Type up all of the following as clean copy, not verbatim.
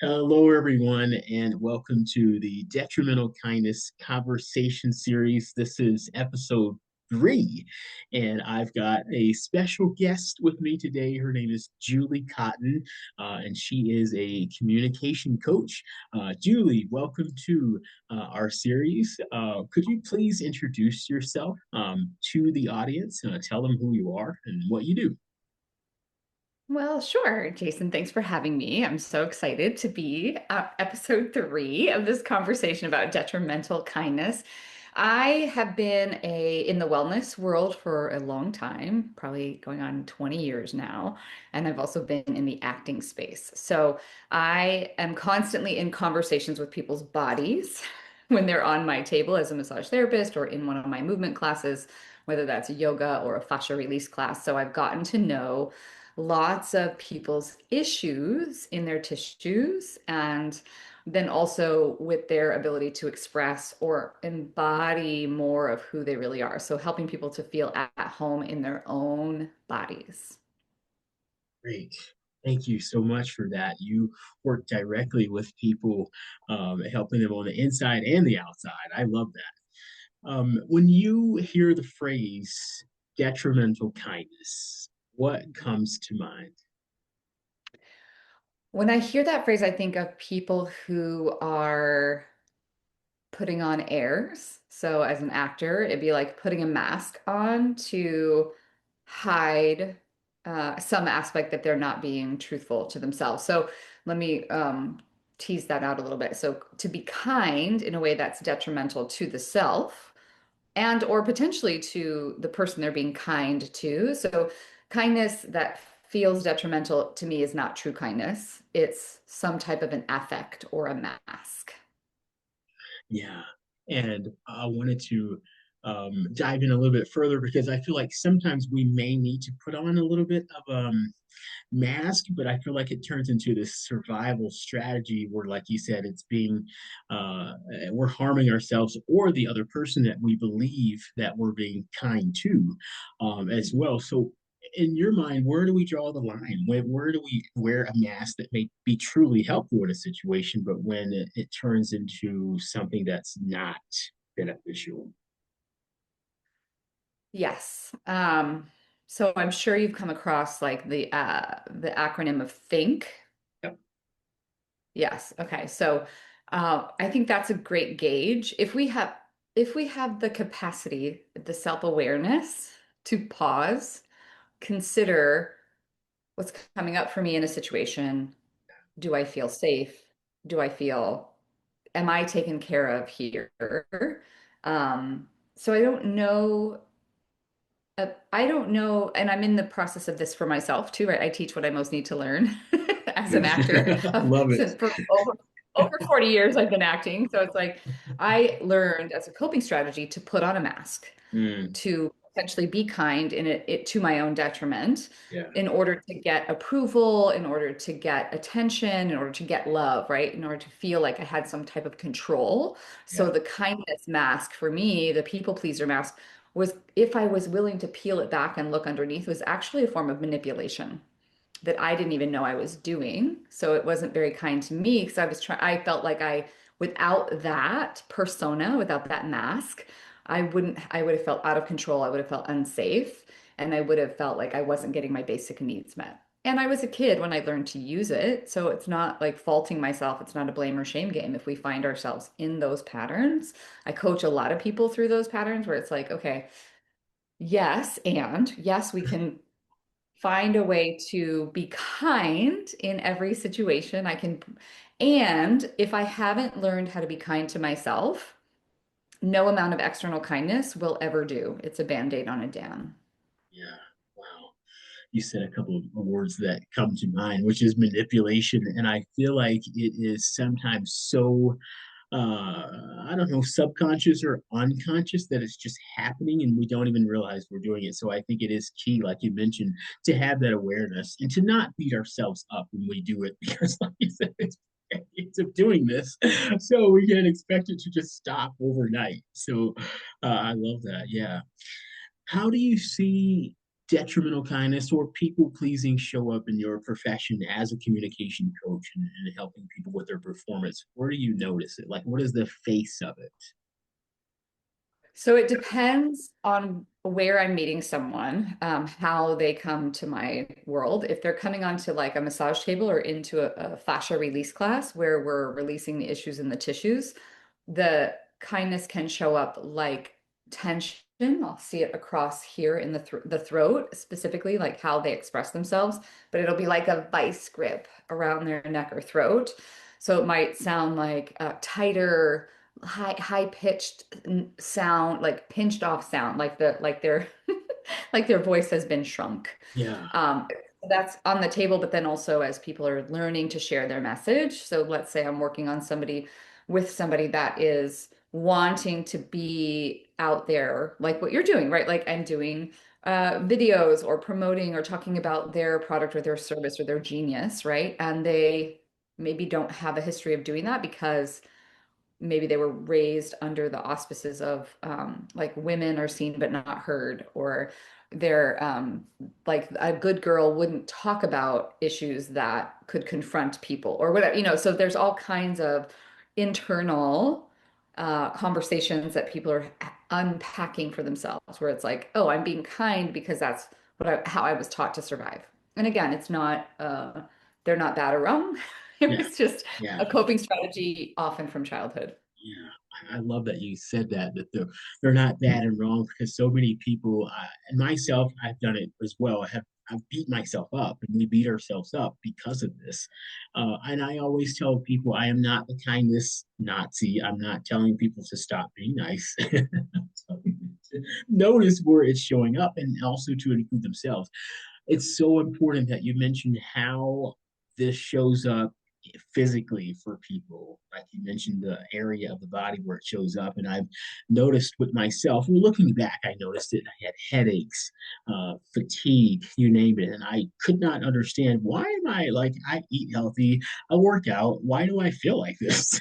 Hello, everyone, and welcome to the Detrimental Kindness Conversation Series. This is episode three, and I've got a special guest with me today. Her name is Julie Cotton, and she is a communication coach. Julie, welcome to our series. Could you please introduce yourself to the audience? Tell them who you are and what you do. Well, sure, Jason. Thanks for having me. I'm so excited to be at episode three of this conversation about detrimental kindness. I have been in the wellness world for a long time, probably going on 20 years now, and I've also been in the acting space. So I am constantly in conversations with people's bodies when they're on my table as a massage therapist or in one of my movement classes, whether that's yoga or a fascia release class. So I've gotten to know lots of people's issues in their tissues and then also with their ability to express or embody more of who they really are. So helping people to feel at home in their own bodies. Great. Thank you so much for that. You work directly with people, helping them on the inside and the outside. I love that. When you hear the phrase detrimental kindness, what comes to mind? When I hear that phrase, I think of people who are putting on airs. So as an actor, it'd be like putting a mask on to hide some aspect that they're not being truthful to themselves. So let me tease that out a little bit. So to be kind in a way that's detrimental to the self and or potentially to the person they're being kind to. So kindness that feels detrimental to me is not true kindness. It's some type of an affect or a mask. Yeah. And I wanted to dive in a little bit further because I feel like sometimes we may need to put on a little bit of mask, but I feel like it turns into this survival strategy where, like you said, it's being we're harming ourselves or the other person that we believe that we're being kind to, as well. So, in your mind, where do we draw the line? Where do we wear a mask that may be truly helpful in a situation, but when it turns into something that's not beneficial? Yes. So I'm sure you've come across like the acronym of think. Yep. Yes. Okay. So I think that's a great gauge. If we have the capacity, the self-awareness to pause, consider what's coming up for me in a situation. Do I feel safe? Do I feel, am I taken care of here? So I don't know, and I'm in the process of this for myself too, right? I teach what I most need to learn as an actor. Love it. Since for over 40 years I've been acting. So it's like I learned as a coping strategy to put on a mask, Mm, to essentially be kind in it to my own detriment yeah. in order to get approval, in order to get attention, in order to get love, right? In order to feel like I had some type of control. So Yeah. the kindness mask for me, the people pleaser mask, was if I was willing to peel it back and look underneath, was actually a form of manipulation that I didn't even know I was doing. So it wasn't very kind to me because I felt like without that persona, without that mask, I would have felt out of control. I would have felt unsafe. And I would have felt like I wasn't getting my basic needs met. And I was a kid when I learned to use it. So it's not like faulting myself. It's not a blame or shame game if we find ourselves in those patterns. I coach a lot of people through those patterns where it's like, okay, yes, and yes, we can find a way to be kind in every situation. And if I haven't learned how to be kind to myself, no amount of external kindness will ever do. It's a band-aid on a dam. Yeah. Wow. You said a couple of words that come to mind, which is manipulation. And I feel like it is sometimes so, I don't know, subconscious or unconscious that it's just happening and we don't even realize we're doing it. So I think it is key, like you mentioned, to have that awareness and to not beat ourselves up when we do it because, like you said, it's of doing this. So we can't expect it to just stop overnight. So I love that. Yeah. How do you see detrimental kindness or people pleasing show up in your profession as a communication coach and helping people with their performance? Where do you notice it? Like, what is the face of it? So it depends on where I'm meeting someone, how they come to my world. If they're coming onto like a massage table or into a fascia release class where we're releasing the issues in the tissues, the kindness can show up like tension. I'll see it across here in the throat, specifically like how they express themselves, but it'll be like a vice grip around their neck or throat. So it might sound like a tighter high pitched sound, like pinched off sound, like their like their voice has been shrunk. Yeah, Um, that's on the table, but then also as people are learning to share their message. So let's say I'm working on somebody with somebody that is wanting to be out there, like what you're doing, right? Like I'm doing videos or promoting or talking about their product or their service or their genius, right? And they maybe don't have a history of doing that because maybe they were raised under the auspices of like women are seen but not heard, or they're like a good girl wouldn't talk about issues that could confront people or whatever, so there's all kinds of internal conversations that people are unpacking for themselves where it's like, oh, I'm being kind because that's how I was taught to survive. And again, it's not they're not bad or wrong. It yeah, was just yeah. a coping strategy, often from childhood. Yeah, I love that you said that they're not bad and wrong because so many people and myself, I've done it as well. I've beat myself up, and we beat ourselves up because of this. And I always tell people I am not the kindness Nazi. I'm not telling people to stop being nice. Notice where it's showing up, and also to include themselves. It's so important that you mentioned how this shows up physically for people. Like you mentioned the area of the body where it shows up. And I've noticed with myself, well, looking back, I noticed it. I had headaches, fatigue, you name it. And I could not understand why am I like, I eat healthy, I work out. Why do I feel like this?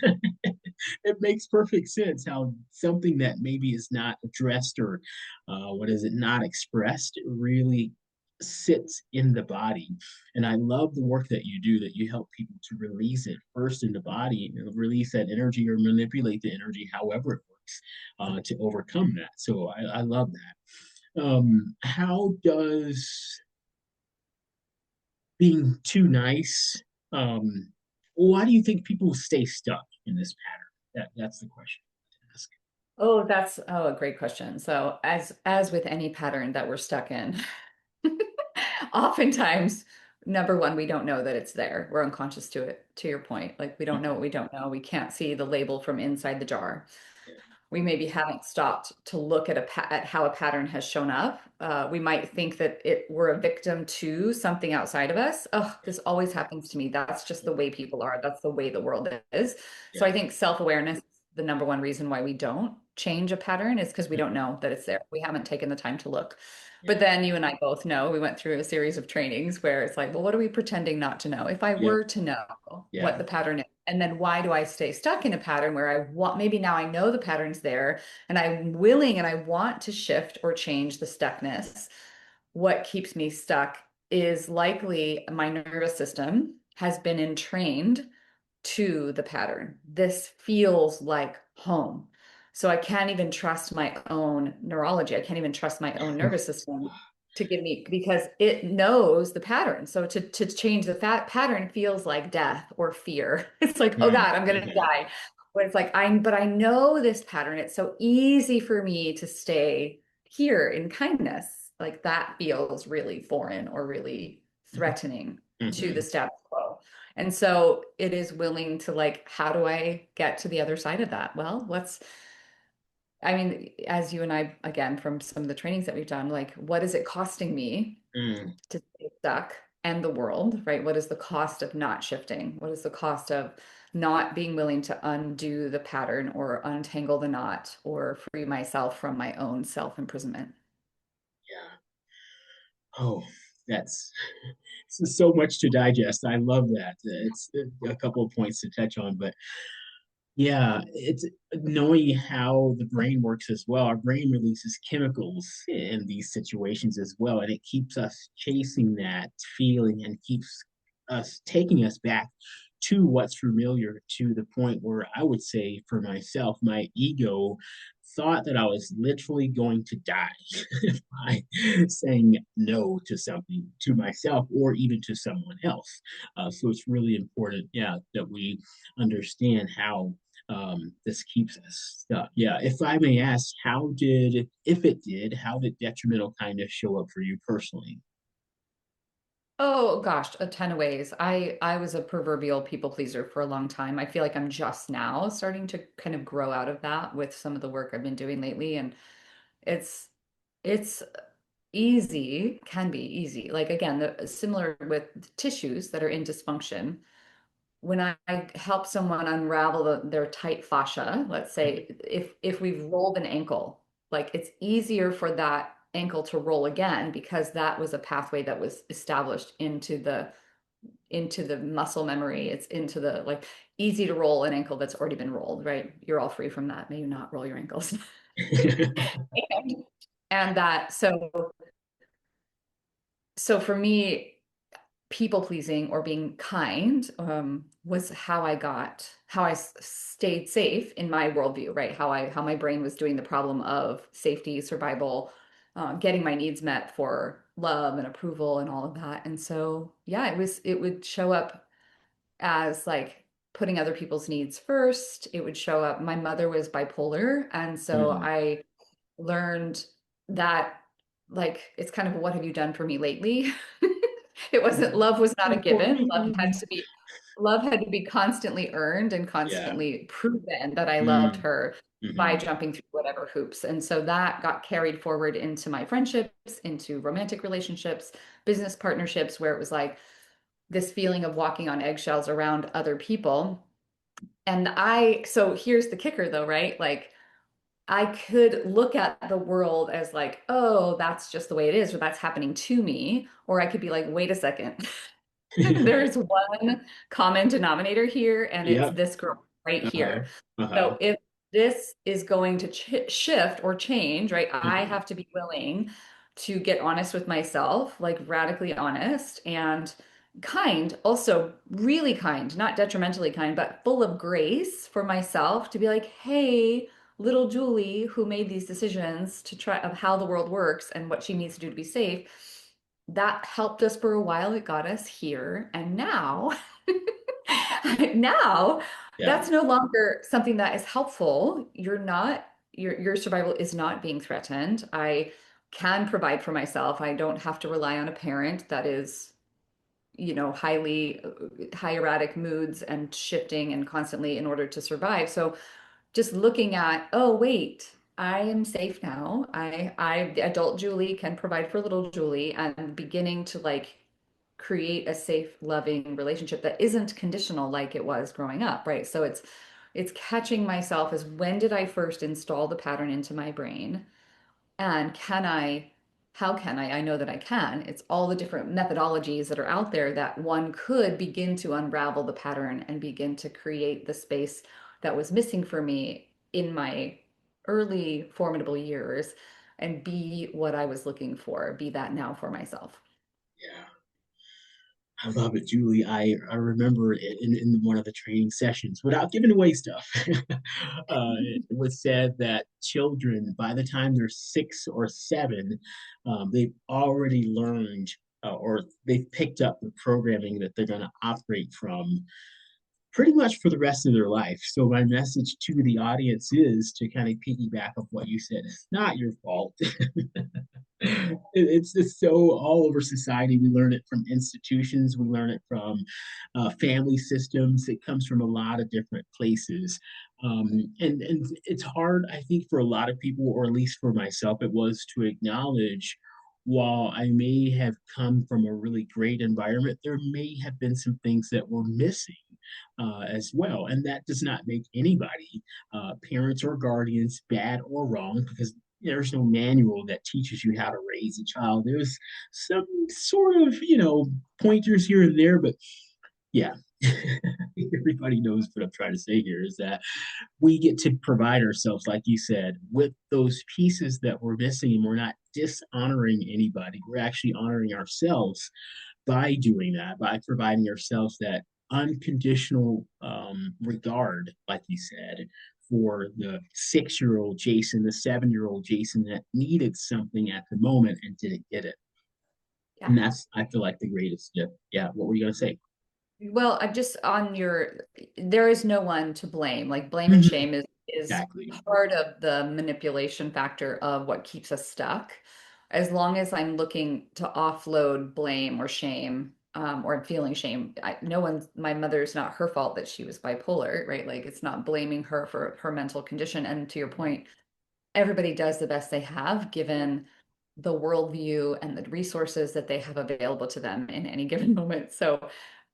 It makes perfect sense how something that maybe is not addressed or what is it, not expressed really sits in the body. And I love the work that you do, that you help people to release it first in the body, release that energy or manipulate the energy, however it works, to overcome that. So I love that. How does being too nice, um, why do you think people stay stuck in this pattern? That's the question to ask. Oh, that's a great question. So as with any pattern that we're stuck in, oftentimes, number one, we don't know that it's there. We're unconscious to it, to your point. Like we don't know what we don't know. We can't see the label from inside the jar. Yeah, We maybe haven't stopped to look at at how a pattern has shown up. We might think that we're a victim to something outside of us. Oh, this always happens to me. That's just the way people are. That's the way the world is. yeah, So I think self-awareness is the number one reason why we don't change a pattern is because we don't know that it's there. We haven't taken the time to look. yeah, But then you and I both know we went through a series of trainings where it's like, well, what are we pretending not to know? If I yeah, were to know what yeah, the pattern is, and then why do I stay stuck in a pattern where I want, maybe now I know the pattern's there and I'm willing and I want to shift or change the stuckness. What keeps me stuck is likely my nervous system has been entrained to the pattern. This feels like home. So I can't even trust my own neurology. I can't even trust my own nervous system to give me because it knows the pattern. So to change the fat pattern feels like death or fear. It's like, oh mm, God, I'm gonna mhm, die. But it's like but I know this pattern. It's so easy for me to stay here in kindness. Like that feels really foreign or really threatening to the mhm, status quo. And so it is willing to like, how do I get to the other side of that? Well, I mean, as you and I, again, from some of the trainings that we've done, like, what is it costing me mm, to stay stuck and the world, right? What is the cost of not shifting? What is the cost of not being willing to undo the pattern or untangle the knot or free myself from my own self imprisonment? yeah. Oh, that's so much to digest. I love that. It's a couple of points to touch on, but Yeah, it's knowing how the brain works as well. Our brain releases chemicals in these situations as well, and it keeps us chasing that feeling and keeps us taking us back to what's familiar to the point where I would say for myself, my ego thought that I was literally going to die by saying no to something to myself or even to someone else. So it's really important, yeah, that we understand how this keeps us stuck. Yeah, if I may ask, if it did, how did detrimental kindness show up for you personally? Oh gosh, a ton of ways. I was a proverbial people pleaser for a long time. I feel like I'm just now starting to kind of grow out of that with some of the work I've been doing lately, and it's it's easy, can be easy. Like again, similar with tissues that are in dysfunction. When I help someone unravel their tight fascia, let's say if we've rolled an ankle, like it's easier for that ankle to roll again because that was a pathway that was established into the muscle memory. It's into the like easy to roll an ankle that's already been rolled, right? You're all free from that. May you not roll your ankles. And, and that so for me, people pleasing or being kind was how I stayed safe in my worldview, right? How my brain was doing the problem of safety, survival, getting my needs met for love and approval and all of that. And so, yeah, it would show up as like putting other people's needs first. It would show up. My mother was bipolar, and so Mm. I learned that like it's kind of what have you done for me lately? It wasn't love was not a For given. me. Love had to be constantly earned and Yeah. constantly proven that I loved Mm. her by Hmm. jumping through whatever hoops. And so that got carried forward into my friendships, into romantic relationships, business partnerships, where it was like this feeling of walking on eggshells around other people. So here's the kicker though, right? Like I could look at the world as like, oh, that's just the way it is, or that's happening to me. Or I could be like, wait a second. There's one common denominator here, and it's Yep. this girl right Uh-huh. here. Uh-huh. So if this is going to ch shift or change, right, I Hmm. have to be willing to get honest with myself, like radically honest and kind, also really kind, not detrimentally kind, but full of grace for myself to be like, hey, little Julie, who made these decisions to try of how the world works and what she needs to do to be safe, that helped us for a while. It got us here. And now, now Yeah. that's no longer something that is helpful. Your survival is not being threatened. I can provide for myself. I don't have to rely on a parent that is, high erratic moods and shifting and constantly in order to survive. So just looking at, oh, wait, I am safe now. The adult Julie can provide for little Julie and beginning to like create a safe, loving relationship that isn't conditional like it was growing up, right? So it's catching myself as when did I first install the pattern into my brain? And how can I know that I can. It's all the different methodologies that are out there that one could begin to unravel the pattern and begin to create the space that was missing for me in my early formidable years and be what I was looking for, be that now for myself. Yeah. I love it, Julie. I remember it in one of the training sessions, without giving away stuff, it was said that children, by the time they're 6 or 7, they've already learned or they've picked up the programming that they're going to operate from pretty much for the rest of their life. So my message to the audience is to kind of piggyback of what you said. It's not your fault. It's just so all over society. We learn it from institutions. We learn it from family systems. It comes from a lot of different places. And it's hard, I think, for a lot of people, or at least for myself, it was to acknowledge while I may have come from a really great environment, there may have been some things that were missing as well. And that does not make anybody, parents or guardians, bad or wrong, because there's no manual that teaches you how to raise a child. There's some sort of, pointers here and there, but yeah. everybody knows what I'm trying to say here is that we get to provide ourselves, like you said, with those pieces that we're missing, and we're not dishonoring anybody. We're actually honoring ourselves by doing that, by providing ourselves that unconditional regard, like you said, for the 6 year old Jason, the 7 year old Jason that needed something at the moment and didn't get it. Yeah. And that's, I feel like, the greatest gift. Yeah. What were you going to say? Well, I'm just on your, there is no one to blame. Like blame and Mhm. shame is Exactly. part of the manipulation factor of what keeps us stuck. As long as I'm looking to offload blame or shame, or feeling shame, no one's, my mother's not her fault that she was bipolar, right? Like it's not blaming her for her mental condition. And to your point, everybody does the best they have given the worldview and the resources that they have available to them in any given moment. So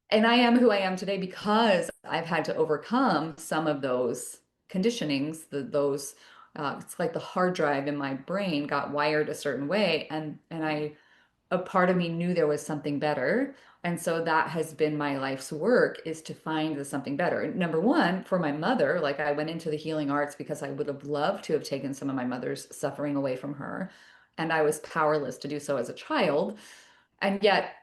and I am who I am today because I've had to overcome some of those conditionings, those it's like the hard drive in my brain got wired a certain way, and a part of me knew there was something better. And so that has been my life's work is to find the something better. Number one, for my mother, like I went into the healing arts because I would have loved to have taken some of my mother's suffering away from her. And I was powerless to do so as a child. And yet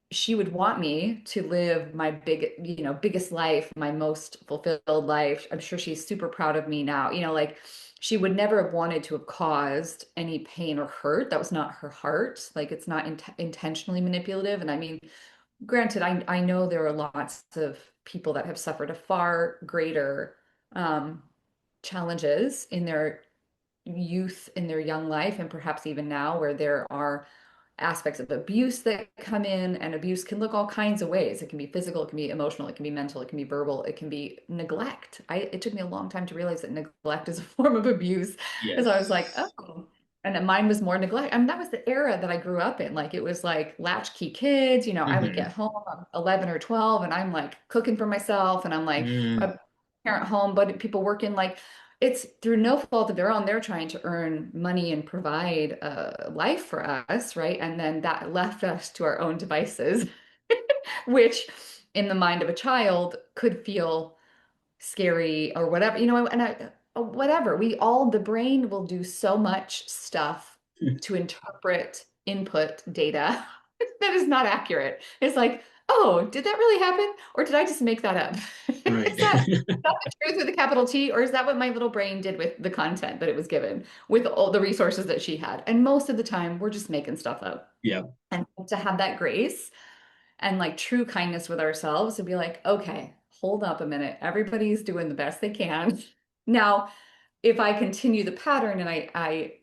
she would want me to live my biggest life, my most fulfilled life. I'm sure she's super proud of me now. Like she would never have wanted to have caused any pain or hurt. That was not her heart. Like it's not intentionally manipulative. And I mean, granted, I know there are lots of people that have suffered a far greater um, challenges in their youth, in their young life, and perhaps even now, where there are aspects of abuse that come in, and abuse can look all kinds of ways. It can be physical, it can be emotional, it can be mental, it can be verbal, it can be neglect. It took me a long time to realize that neglect is a form of abuse. And so I was like, Yes. oh, and mine was more neglect. I mean, that was the era that I grew up in. Like it was like latchkey kids, I would Mm-hmm. get home, I'm 11 or 12, and I'm like cooking for myself, and I'm like Mm, a parent home, but people working like it's through no fault of their own. They're trying to earn money and provide a life for us, right? And then that left us to our own devices, which in the mind of a child could feel scary or whatever, and whatever. The brain will do so much stuff to interpret input data that is not accurate. It's like, oh, did that really happen? Or did I just make that up? right. Is that the truth with a capital T? Or is that what my little brain did with the content that it was given, with all the resources that she had? And most of the time, we're just making stuff up. Yeah. And to have that grace and like true kindness with ourselves to be like, okay, hold up a minute. Everybody's doing the best they can. Now, if I continue the pattern and I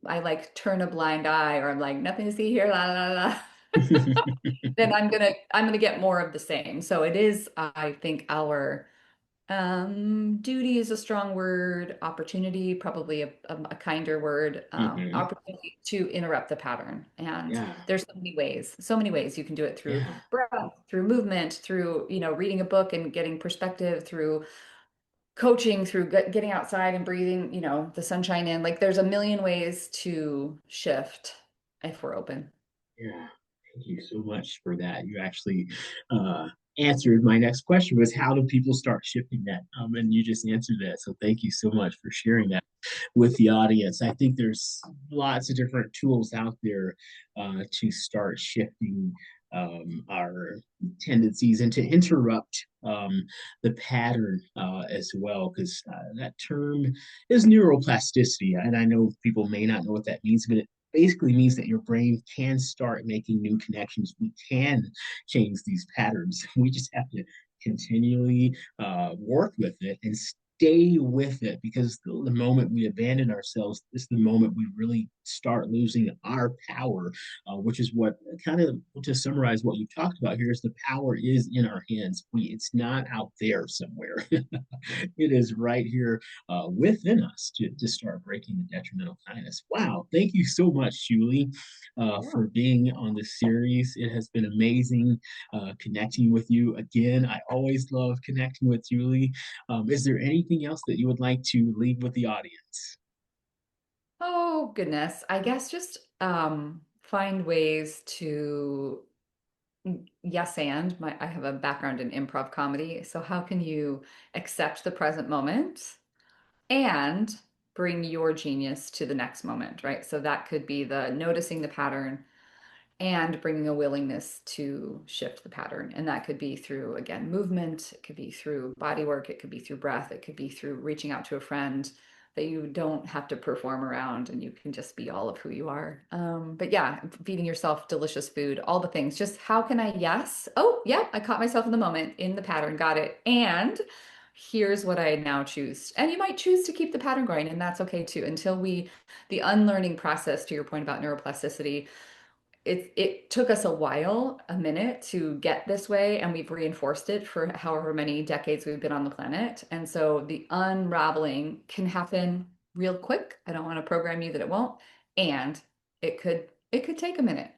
like turn a blind eye or I'm like, nothing to see here, la la la, then I'm gonna get more of the same. So it is, I think, our duty is a strong word, opportunity, probably a kinder word, Hmm. opportunity to interrupt the pattern. And Yeah. there's so many ways you can do it through Yeah. breath, through movement, through, reading a book and getting perspective, through coaching, through getting outside and breathing, the sunshine in. Like there's a million ways to shift if we're open. Yeah. Thank you so much for that. You actually uh, answered my next question was how do people start shifting that? And you just answered that. So thank you so much for sharing that with the audience. I think there's lots of different tools out there to start shifting our tendencies and to interrupt the pattern as well, because that term is neuroplasticity. And I know people may not know what that means, but it basically means that your brain can start making new connections. We can change these patterns. We just have to continually work with it and stay with it, because the moment we abandon ourselves is the moment we really start losing our power, which is what kind of, to summarize what you talked about here, is the power is in our hands. It's not out there somewhere. It is right here within us to start breaking the detrimental kindness. Wow. Thank you so much, Julie, Yeah. for being on this series. It has been amazing connecting with you again. I always love connecting with Julie. Is there anything else that you would like to leave with the audience? Oh, goodness. I guess just find ways Yes, and I have a background in improv comedy. So how can you accept the present moment and bring your genius to the next moment, right? So that could be the noticing the pattern and bringing a willingness to shift the pattern. And that could be through, again, movement, it could be through body work, it could be through breath, it could be through reaching out to a friend that you don't have to perform around and you can just be all of who you are. But yeah, feeding yourself delicious food, all the things. Just how can I, yes, oh, yeah, I caught myself in the moment, in the pattern, got it. And here's what I now choose. And you might choose to keep the pattern going, and that's okay too, until the unlearning process, to your point about neuroplasticity, it took us a while, a minute to get this way, and we've reinforced it for however many decades we've been on the planet. And so the unraveling can happen real quick. I don't want to program you that it won't. And it could take a minute.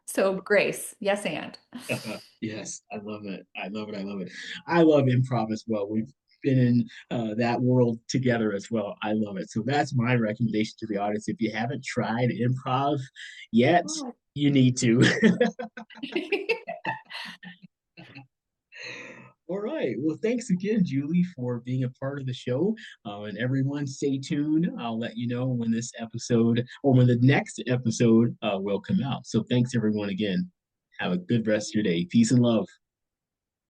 So grace, yes, and Yes, I love it. I love it. I love it. I love improv as well. We've been in that world together as well. I love it. So that's my recommendation to the audience. If you haven't tried improv yet, oh. you need to. All right. Well, thanks again, Julie, for being a part of the show. And everyone, stay tuned. I'll let you know when this episode or when the next episode will come out. So thanks, everyone, again. Have a good rest of your day. Peace and love.